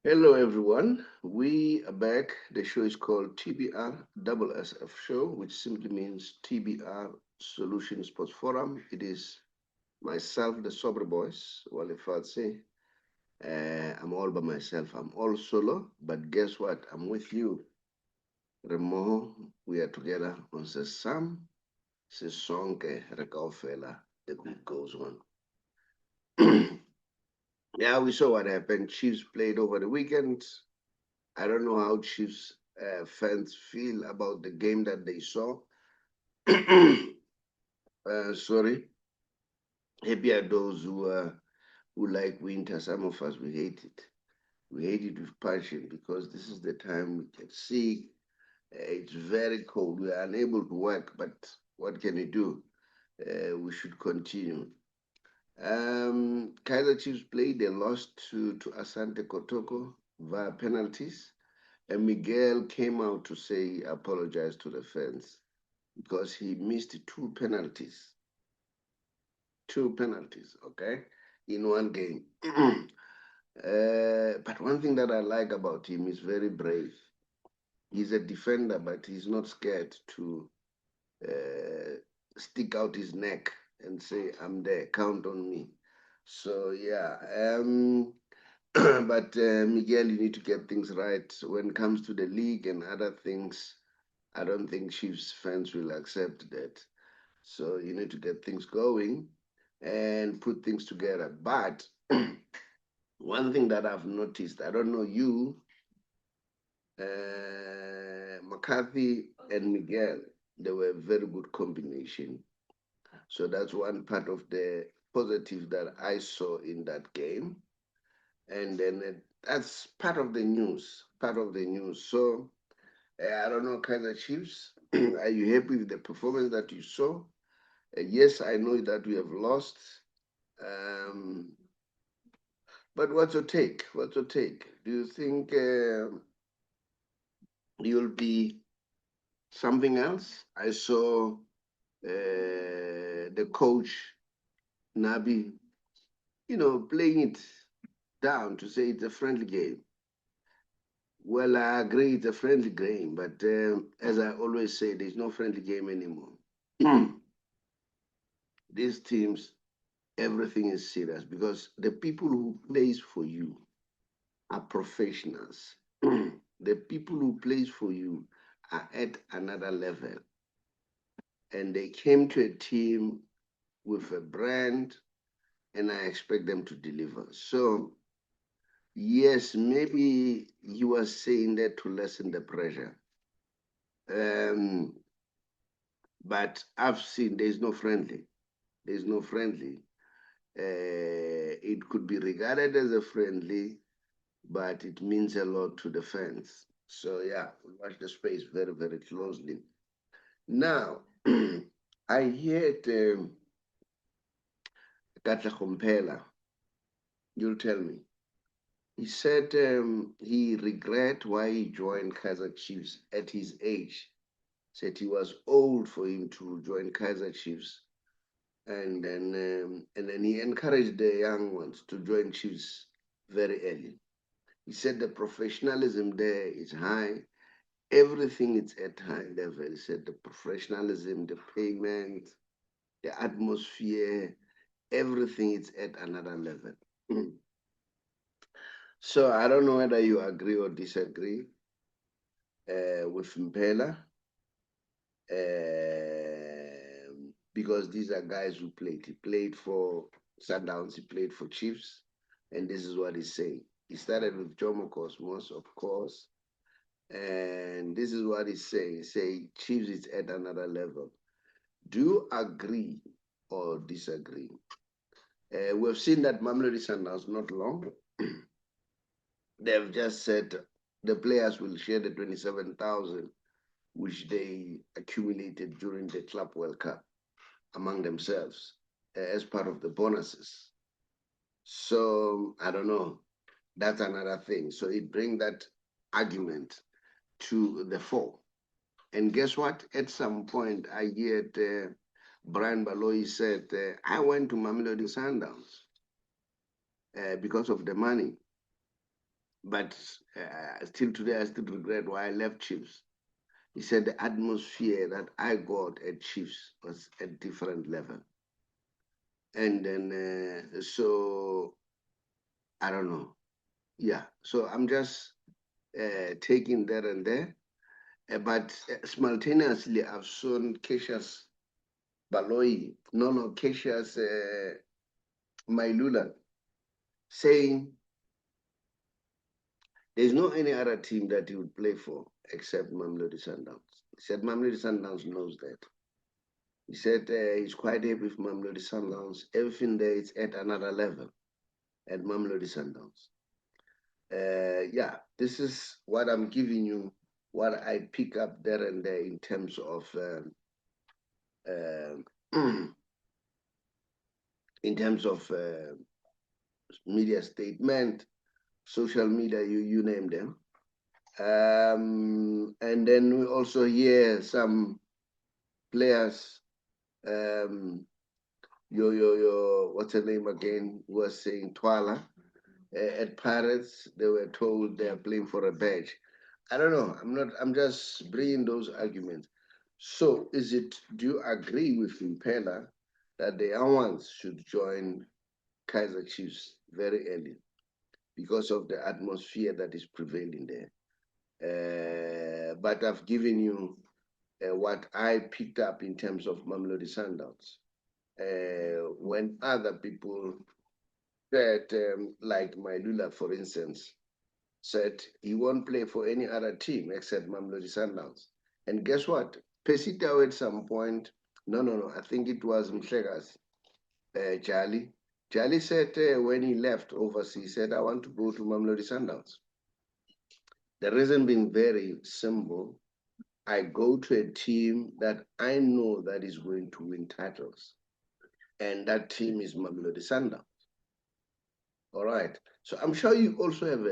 Hello, everyone. We are back. The show is called TBR SSF Show, which simply means TBR Solution Sports Forum. It is myself, the Saubrey Boyz Walefatshe. I'm all by myself. I'm all solo, but guess what? I'm with you, Remo. We are together on Sesam, Sesonke, Rekaofela. The beat goes on. Yeah, we saw what happened. Chiefs played over the weekend. I don't know how Chiefs fans feel about the game that they saw. Sorry. Happy are those who like winter. Some of us we hate it. We hate it with passion because this is the time we get sick. It's very cold. We are unable to work, but what can you do? We should continue. Kaiser Chiefs played. They lost to Asante Kotoko via penalties. And Miguel came out to say apologize to the fans because he missed two penalties, okay, in one game. But one thing that I like about him is very brave. He's a defender, but he's not scared to uh, stick out his neck and say, "I'm there, count on me." So yeah, but Miguel, you need to get things right when it comes to the league and other things. I don't think Chiefs fans will accept that. So you need to get things going and put things together. But one thing that I've noticed, I don't know you, McCarthy and Miguel, they were a very good combination. So that's one part of the positive that I saw in that game. And then that's part of the news, part of the news. So I don't know, Kaiser Chiefs, are you happy with the performance that you saw? Yes, I know that we have lost. Um, but what's your take? What's your take? Do you think you'll be something else? I saw the coach, Nabi, playing it down to say it's a friendly game. Well, I agree it's a friendly game, but as I always say, there's no friendly game anymore. These teams, everything is serious because the people who plays for you are professionals. The people who plays for you are at another level, and they came to a team with a brand, and I expect them to deliver. So yes, maybe you are saying that to lessen the pressure. Um, but I've seen there's no friendly. There's no friendly. It could be regarded as a friendly, but it means a lot to the fans. So yeah, watch the space very, very closely. Now, I heard Katlego Mphela. You'll tell me. He said he regret why he joined Kaiser Chiefs at his age. Said he was old for him to join Kaiser Chiefs, and then he encouraged the young ones to join Chiefs very early. He said the professionalism there is high. Everything is at high level. He said the professionalism, the payment, the atmosphere, everything is at another level. So I don't know whether you agree or disagree with Mpela, because these are guys who played. He played for Sundowns, he played for Chiefs, and this is what he's saying. He started with Jomo Cosmos, of course, and this is what he's saying. Say Chiefs is at another level. Do you agree or disagree? We've seen that Mamelodi Sundowns not long. They've just said the players will share the 27,000 which they accumulated during the Club World Cup among themselves as part of the bonuses. So I don't know. That's another thing. So it brings that argument to the fore. And guess what? At some point, I heard Brian Baloyi said, I went to Mamelodi Sundowns because of the money. but still today I still regret why I left Chiefs. He said the atmosphere that I got at Chiefs was a different level. And then, so I don't know. Yeah, so I'm just taking there and there. But simultaneously, I've shown Cassius Baloyi, no, Cassius Mailula, saying there's no any other team that he would play for except Mamelodi Sundowns. He said Mamelodi Sundowns knows that. He said he's quite happy with Mamelodi Sundowns. Everything there is at another level at Mamelodi Sundowns. Yeah, this is what I'm giving you, what I pick up there and there in terms of in terms of media statement, social media, you name them. And then we also hear some players, what's her name again, was saying Twala. At Pirates, they were told they are playing for a badge. I don't know. I'm just bringing those arguments. So, do you agree with Mphela that the young ones should join Kaizer Chiefs very early because of the atmosphere that is prevailing there? But I've given you what I picked up in terms of Mamelodi Sundowns. When other people said, like Mailula, for instance, said he won't play for any other team except Mamelodi Sundowns. And guess what? Pesitao at some point, no, I think it was Mhlegas, Charlie. Charlie said when he left overseas, he said, I want to go to Mamelodi Sundowns. The reason being very simple. I go to a team that I know that is going to win titles. And that team is Mamelodi Sundowns. All right. So I'm sure you also have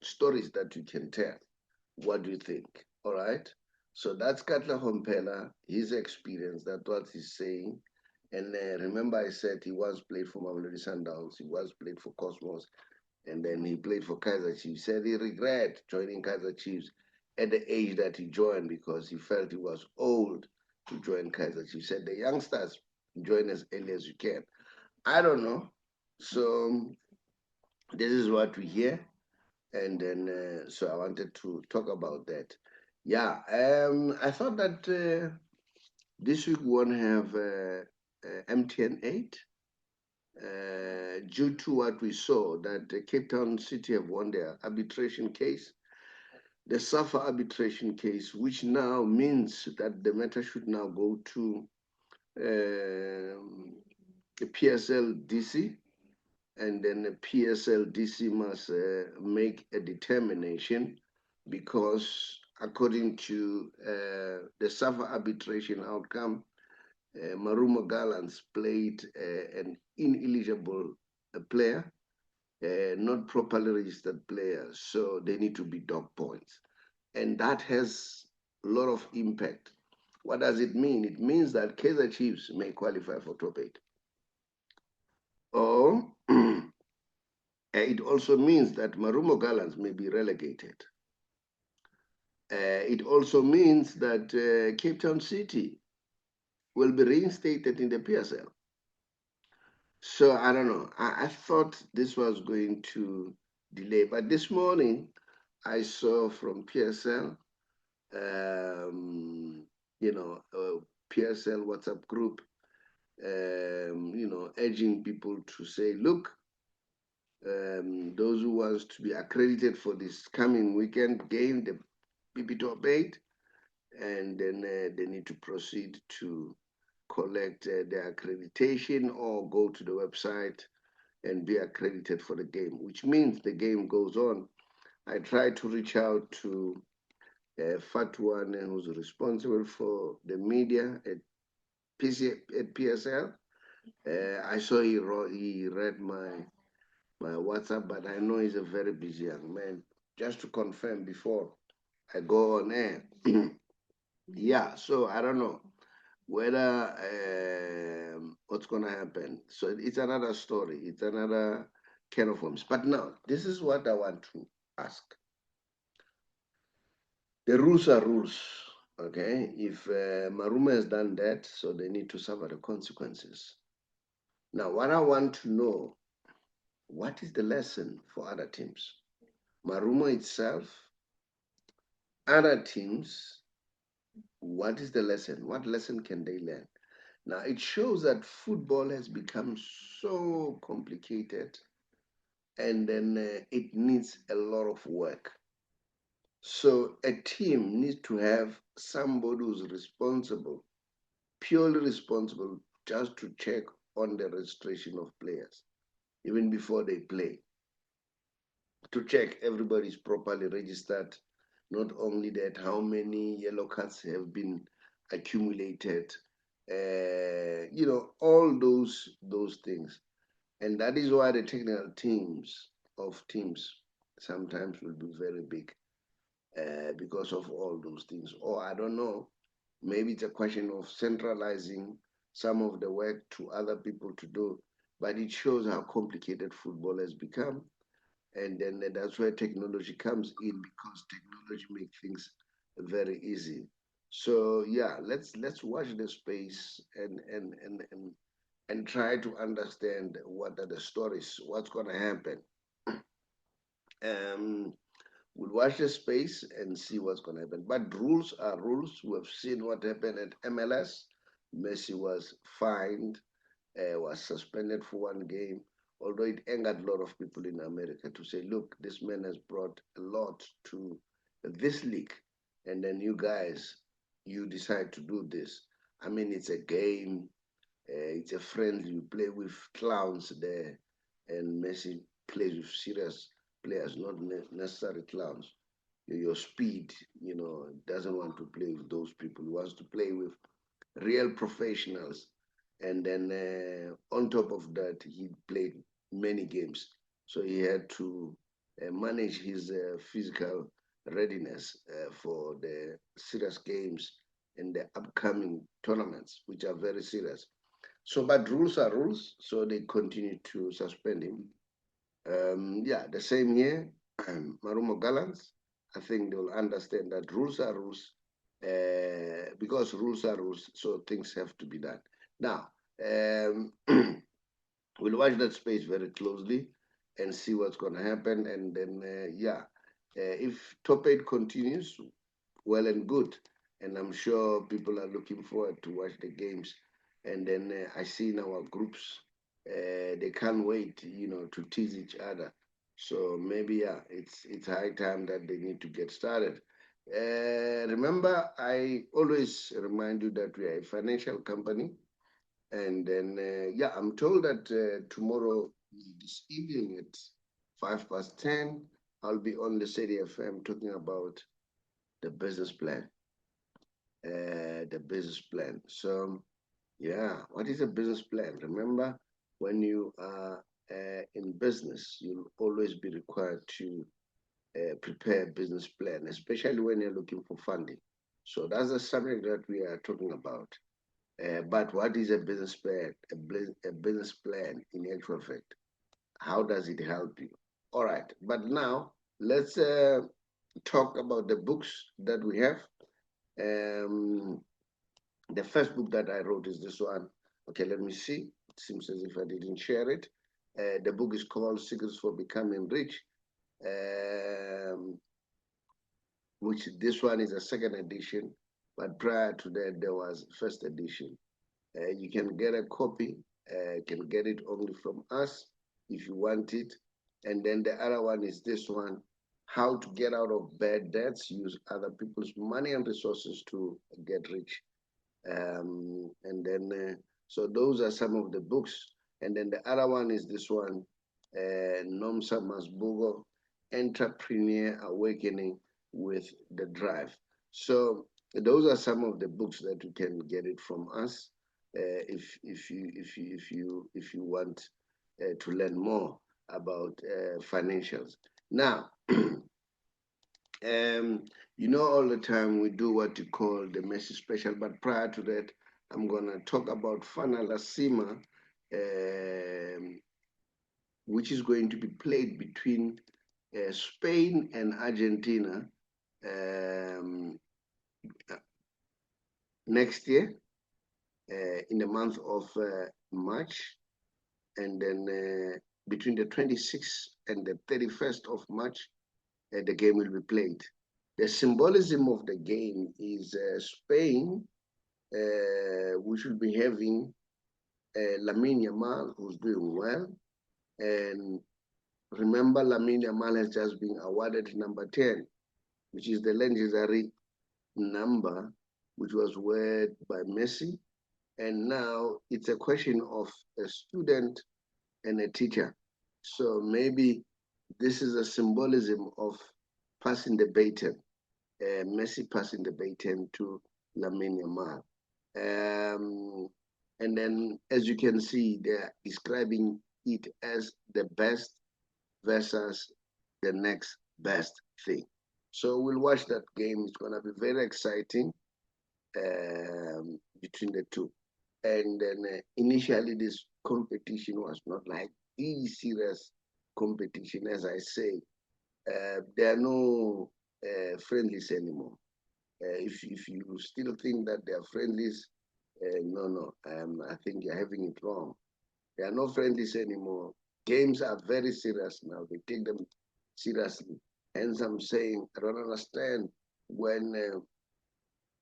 stories that you can tell. What do you think? All right. So that's Katlego Mphela, his experience. That's what he's saying. And remember, I said he once played for Mamelodi Sundowns. He once played for Cosmos. And then he played for Kaiser Chiefs. He said he regret joining Kaiser Chiefs at the age that he joined because he felt he was old to join Kaiser Chiefs. He said the youngsters join as early as you can. I don't know. So this is what we hear. And then, so I wanted to talk about that. Yeah, I thought that this week we won't have MTN 8 due to what we saw that Cape Town City have won their arbitration case, the SAFA arbitration case, which now means that the matter should now go to the PSL DC, and then the PSL DC must make a determination because according to the SAFA arbitration outcome, Marumo Gallants played an ineligible player, not properly registered player, so they need to be docked points. And that has a lot of impact. What does it mean? It means that Kaizer Chiefs may qualify for top 8. Or it also means that Marumo Gallants may be relegated. It also means that Cape Town City will be reinstated in the PSL. So I don't know. I thought this was going to delay, but this morning I saw from PSL, PSL WhatsApp group, urging people to say, look, those who wants to be accredited for this coming weekend game, the PP Top 8, and then they need to proceed to collect their accreditation or go to the website and be accredited for the game, which means the game goes on. I tried to reach out to Fatwan, who's responsible for the media at PSL. I saw he read my WhatsApp, but I know he's a very busy young man. Just to confirm before I go on air. Yeah, so I don't know whether what's going to happen. So it's another story. It's another can of worms. But now, this is what I want to ask. The rules are rules, okay? If Maruma has done that, so they need to suffer the consequences. Now, what I want to know, what is the lesson for other teams? Maruma itself, other teams, what is the lesson? What lesson can they learn? Now, it shows that football has become so complicated, and then it needs a lot of work. So a team needs to have somebody who's responsible, purely responsible, just to check on the registration of players, even before they play, to check everybody's properly registered. Not only that, how many yellow cards have been accumulated, all those things. And that is why the technical teams of teams sometimes will be very big, because of all those things. Or I don't know, maybe it's a question of centralizing some of the work to other people to do, but it shows how complicated football has become. And then that's where technology comes in, because technology makes things very easy. So yeah, let's watch the space and try to understand what are the stories, what's going to happen. Um, we'll watch the space and see what's going to happen. But rules are rules. We have seen what happened at MLS. Messi was fined, was suspended for one game, although it angered a lot of people in America to say, look, this man has brought a lot to this league, and then you guys, you decide to do this. I mean, it's a game, it's a friendly, you play with clowns there, and Messi plays with serious players, not necessarily clowns. Your speed, doesn't want to play with those people. He wants to play with real professionals. And then on top of that, he played many games. So he had to manage his physical readiness for the serious games and the upcoming tournaments, which are very serious. So, but rules are rules, so they continue to suspend him. Yeah, the same here, Marumo Gallants, I think they'll understand that rules are rules, because rules are rules, so things have to be done. Now, we'll watch that space very closely and see what's going to happen. And then, yeah, if top eight continues, well and good. And I'm sure people are looking forward to watch the games. And then I see in our groups, they can't wait, to tease each other. So maybe, yeah, it's high time that they need to get started. Remember, I always remind you that we are a financial company. And then, yeah, I'm told that tomorrow, this evening at 10:05, I'll be on the City FM talking about the business plan. The business plan. So, yeah, what is a business plan? Remember, when you are in business, you'll always be required to prepare a business plan, especially when you're looking for funding. So that's the subject that we are talking about. But what is a business plan? A business plan in actual fact. How does it help you? All right, but now let's talk about the books that we have. Um, the first book that I wrote is this one. Okay, let me see. It seems as if I didn't share it. The book is called Secrets for Becoming Rich, which this one is a second edition, but prior to that, there was first edition. You can get a copy, can get it only from us if you want it. And then the other one is this one, How to Get Out of Bad Debts, Use Other People's Money and Resources to Get Rich. And then, so those are some of the books. And then the other one is this one, Nomsa Masbugo, Entrepreneur Awakening with the Drive. So those are some of the books that you can get it from us, if you want to learn more about financials. Now, all the time we do what you call the Messi special, but prior to that, I'm gonna talk about Fana Lasima, which is going to be played between Spain and Argentina um, next year in the month of March, and then between the 26th and the 31st of March, the game will be played. The symbolism of the game is Spain, we should be having Lamine Yamal, who's doing well. And remember, Lamine Yamal has just been awarded number 10, which is the legendary number which was won by Messi. And now it's a question of a student and a teacher. So maybe this is a symbolism of passing the baton, Messi passing the baton to Lamine Yamal. And then, as you can see, they're describing it as the best versus the next best thing. So we'll watch that game. It's going to be very exciting between the two. And then initially, this competition was not like the serious competition. As I say, there are no friendlies anymore. If you still think that they are friendlies, no, I think you're having it wrong. There are no friendlies anymore. Games are very serious now. They take them seriously. Hence, I'm saying I don't understand when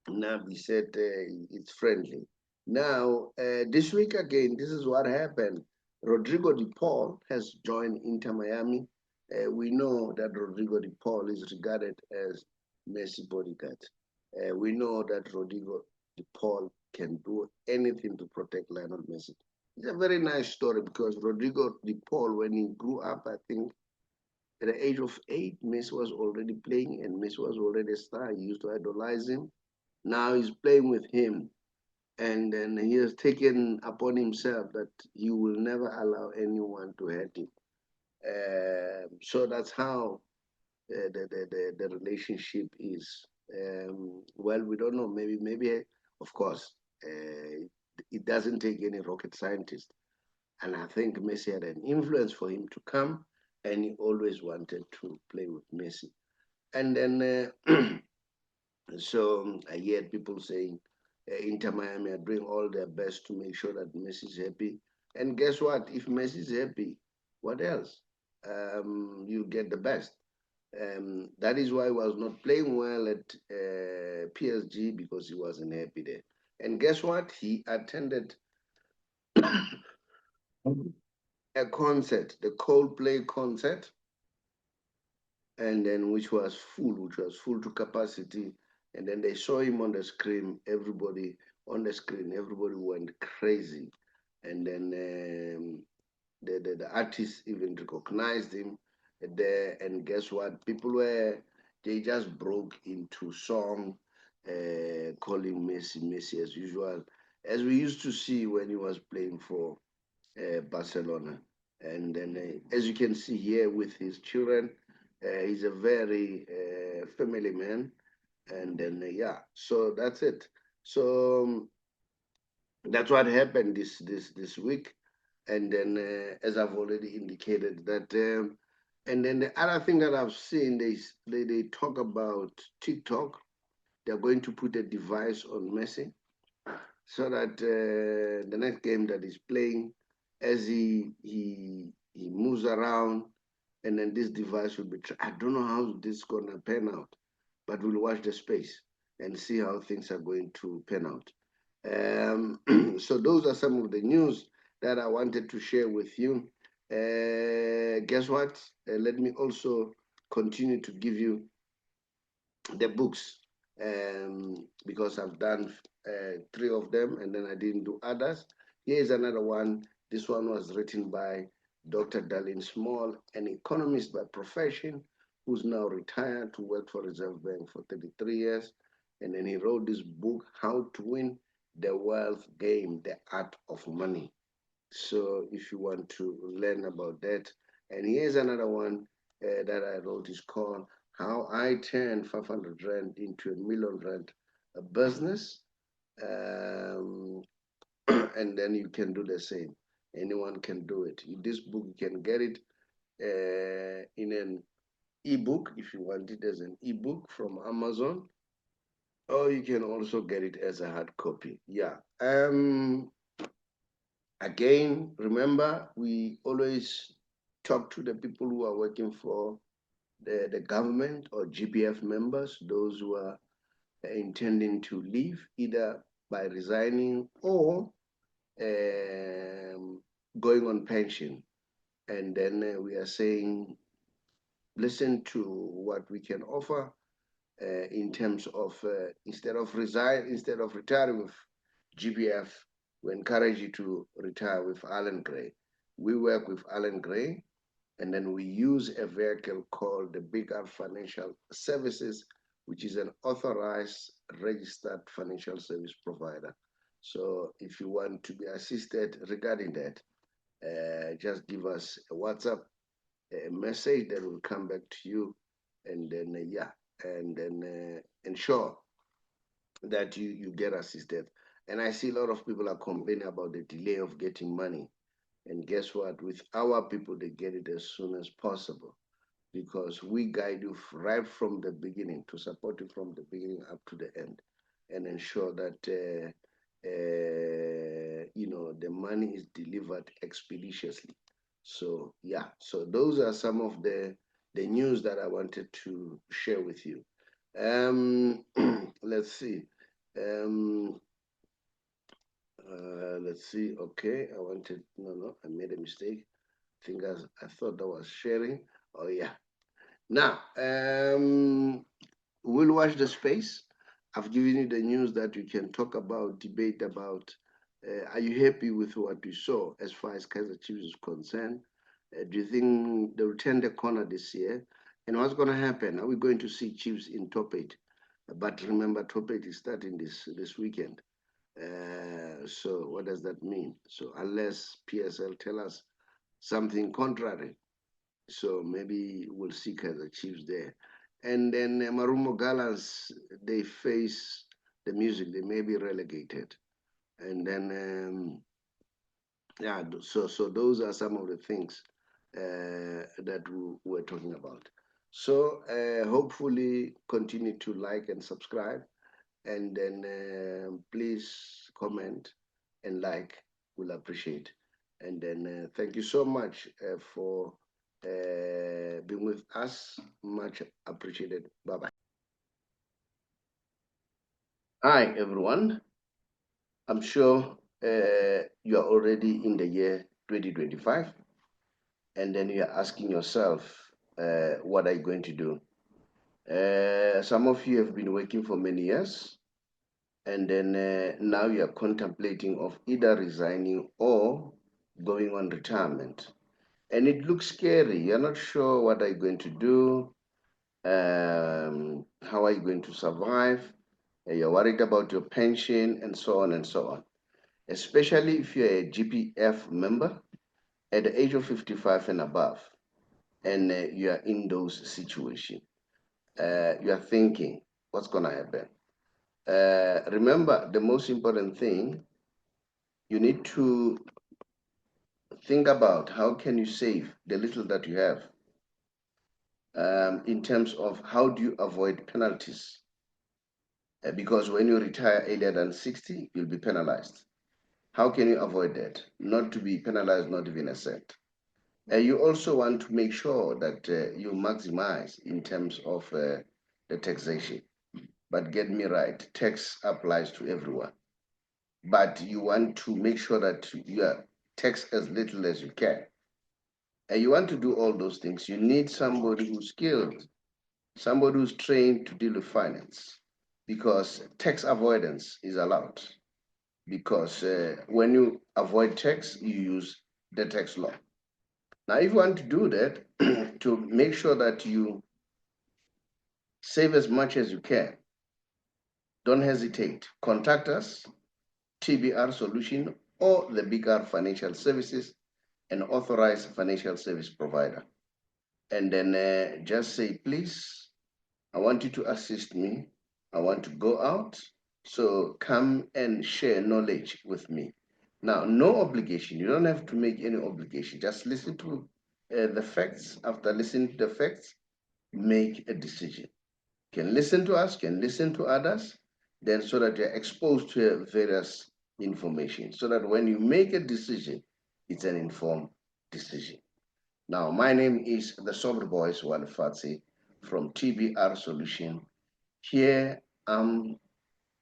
Nabi said it's friendly. Now, this week again, this is what happened. Rodrigo de Paul has joined Inter Miami. We know that Rodrigo de Paul is regarded as Messi bodyguard. We know that Rodrigo de Paul can do anything to protect Lionel Messi. It's a very nice story because Rodrigo de Paul, when he grew up, I think at the age of 8, Messi was already playing and Messi was already a star. He used to idolize him. Now he's playing with him. And then he has taken upon himself that he will never allow anyone to hurt him. So that's how the relationship is. Well, we don't know. Maybe, of course, it doesn't take any rocket scientist. And I think Messi had an influence for him to come, and he always wanted to play with Messi. And then, so I heard people saying Inter Miami are doing all their best to make sure that Messi is happy. And guess what? If Messi is happy, what else? You get the best. That is why he was not playing well at PSG because he wasn't happy there. And guess what? He attended a concert, the Coldplay concert, and then which was full to capacity. And then they saw him on the screen. Everybody went crazy. And then the artists even recognized him there. And guess what? They just broke into song calling Messi as usual, as we used to see when he was playing for Barcelona. And then, as you can see here with his children, he's a very family man. And then, yeah, so that's it. So that's what happened this week. And then, as I've already indicated, that and then the other thing that I've seen, they talk about TikTok. They're going to put a device on Messi so that the next game that he's playing, as he moves around, and then this device will be. I don't know how this is gonna pan out, but we'll watch the space and see how things are going to pan out. So those are some of the news that I wanted to share with you. Guess what? Let me also continue to give you the books because I've done 3 of them and then I didn't do others. Here's another one. This one was written by Dr. Darlene Small, an economist by profession who's now retired to work for Reserve Bank for 33 years. And then he wrote this book, How to Win the Wealth Game, The Art of Money. So if you want to learn about that. And here's another one that I wrote. Is called How I Turned 500 Rand into R1 million a business. And then you can do the same. Anyone can do it. In this book, you can get it in an ebook if you want it as an ebook from Amazon, or you can also get it as a hard copy. Yeah. Again, remember, we always talk to the people who are working for the government or GPF members, those who are intending to leave either by resigning or going on pension. And then we are saying, listen to what we can offer in terms of instead of retiring with GPF, we encourage you to retire with Allen Gray. We work with Allen Gray, and then we use a vehicle called the Big R Financial Services, which is an authorized, registered financial service provider. So if you want to be assisted regarding that, just give us a WhatsApp, a message that will come back to you, and then and then ensure that you get assisted. And I see a lot of people are complaining about the delay of getting money. And guess what? With our people, they get it as soon as possible because we guide you right from the beginning to support you from the beginning up to the end and ensure that the money is delivered expeditiously. So yeah, so those are some of the news that I wanted to share with you. Let's see. Um, let's see. Okay, I made a mistake. I thought that was sharing. Oh yeah. Now, we'll watch the space. I've given you the news that you can talk about, debate about. Are you happy with what you saw as far as Kaizer Chiefs is concerned? Do you think they'll turn the corner this year? And what's going to happen? Are we going to see Chiefs in top eight? But remember, top eight is starting this weekend. So what does that mean? So unless PSL tell us something contrary, so maybe we'll see Kaizer Chiefs there. And then Marumo Gallants, they face the music, they may be relegated. And then, so those are some of the things that we're talking about. So hopefully continue to like and subscribe. And then please comment and like, we'll appreciate. And then thank you so much for being with us. Much appreciated. Bye-bye. Hi, everyone. I'm sure you are already in the year 2025, and then you are asking yourself, what are you going to do? Some of you have been working for many years, and then now you are contemplating of either resigning or going on retirement. And it looks scary. You're not sure what are you going to do, how are you going to survive, you're worried about your pension, and so on and so on. Especially if you're a GPF member at the age of 55 and above, and you are in those situations. You are thinking, what's going to happen? Remember, the most important thing, you need to think about how can you save the little that you have in terms of how do you avoid penalties. Because when you retire earlier than 60, you'll be penalized. How can you avoid that? Not to be penalized, not even a cent. You also want to make sure that you maximize in terms of the taxation. But get me right, tax applies to everyone. But you want to make sure that you are tax as little as you can. And you want to do all those things. You need somebody who's skilled, somebody who's trained to deal with finance, because tax avoidance is allowed. Because when you avoid tax, you use the tax law. Now, if you want to do that, to make sure that you save as much as you can, don't hesitate. Contact us, TBR Solution, or the Big R Financial Services, an authorized financial service provider. And then just say, please, I want you to assist me. I want to go out. So come and share knowledge with me. Now, no obligation. You don't have to make any obligation. Just listen to the facts. After listening to the facts, make a decision. Can listen to us, can listen to others, then so that you're exposed to various information, so that when you make a decision, it's an informed decision. Now, my name is the Saubrey Boyz Walefatshe from TBR Solution. Here, I'm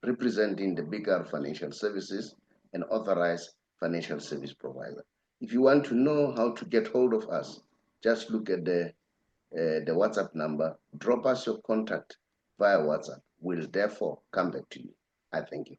representing the bigger financial services and authorized financial service provider. If you want to know how to get hold of us, just look at the WhatsApp number, drop us your contact via WhatsApp. We'll therefore come back to you. I thank you.